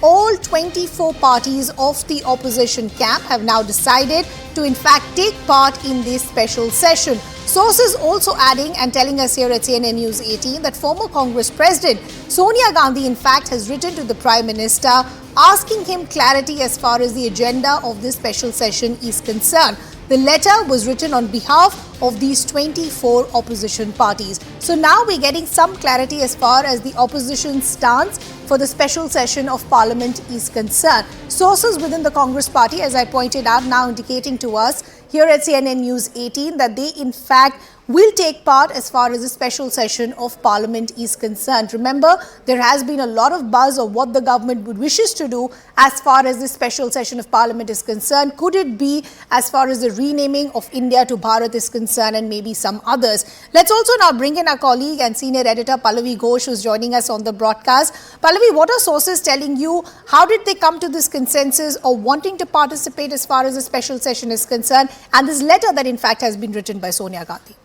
All 24 parties of the opposition camp have now decided to in fact take part in this special session. Sources also adding and telling us here at CNN News 18 that former Congress President Sonia Gandhi in fact has written to the Prime Minister asking him clarity as far as the agenda of this special session is concerned. The letter was written on behalf of these 24 opposition parties. So now we're getting some clarity as far as the opposition stance for the special session of Parliament is concerned. Sources within the Congress party, as I pointed out, now indicating to us here at CNN News 18 that they in fact will take part as far as the special session of Parliament is concerned. Remember, there has been a lot of buzz of what the government wishes to do as far as the special session of Parliament is concerned. Could it be as far as the renaming of India to Bharat is concerned and maybe some others? Let's also now bring in our colleague and senior editor Pallavi Ghosh, who's joining us on the broadcast. Pallavi, what are sources telling you? How did they come to this consensus or wanting to participate as far as the special session is concerned, and this letter that in fact has been written by Sonia Gandhi?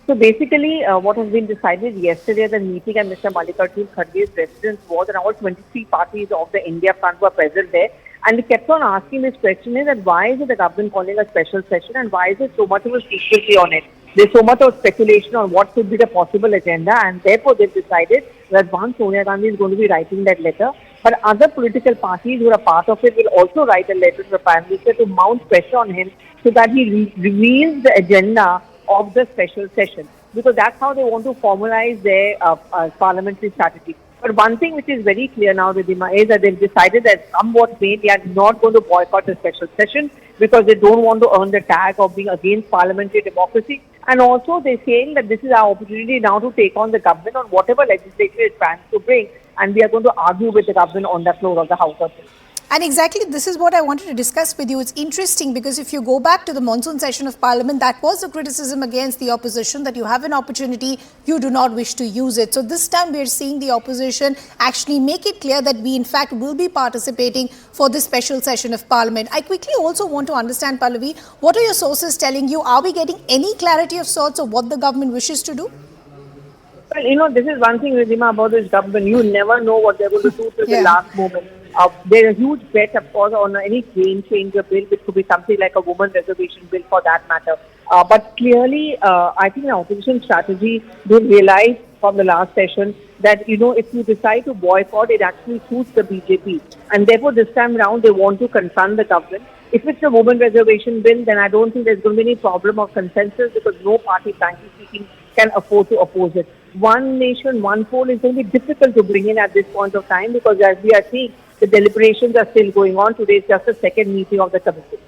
So basically, what has been decided yesterday at the meeting at Mr. Mallikarjun Kharge's residence was that all 23 parties of the India Front were present there. And they kept on asking this question is that why is it the government calling a special session and why is there so much of a secrecy on it? There's so much of speculation on what could be the possible agenda, and therefore they've decided that one, Sonia Gandhi is going to be writing that letter, but other political parties who are part of it will also write a letter to the Prime Minister to mount pressure on him so that he reveals the agenda of the special session, because that's how they want to formalize their parliamentary strategy. But one thing which is very clear now, Ridhima, is that they've decided that somewhat they are not going to boycott the special session because they don't want to earn the tag of being against parliamentary democracy. And also they're saying that this is our opportunity now to take on the government on whatever legislation it plans to bring, and we are going to argue with the government on the floor of the House of Assembly. And exactly this is what I wanted to discuss with you. It's interesting because if you go back to the monsoon session of Parliament, that was a criticism against the opposition that you have an opportunity, you do not wish to use it. So this time we are seeing the opposition actually make it clear that we in fact will be participating for this special session of Parliament. I quickly also want to understand, Pallavi, what are your sources telling you? Are we getting any clarity of sorts of what the government wishes to do? Well, this is one thing, Ridhima, about this government. You never know what they're going to do till the last moment. There's a huge bet, of course, on any game changer bill, which could be something like a woman reservation bill for that matter. But clearly, I think the opposition strategy, they realized from the last session that, if you decide to boycott, it actually suits the BJP. And therefore, this time around, they want to confront the government. If it's a woman reservation bill, then I don't think there's going to be any problem of consensus because no party, frankly speaking, can afford to oppose it. One nation, one poll is going to be difficult to bring in at this point of time because as we are seeing, the deliberations are still going on. Today is just the second meeting of the committee.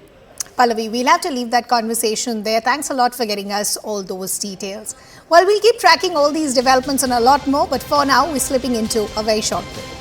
Pallavi, we'll have to leave that conversation there. Thanks a lot for getting us all those details. Well, we'll keep tracking all these developments and a lot more, but for now, we're slipping into a very short break.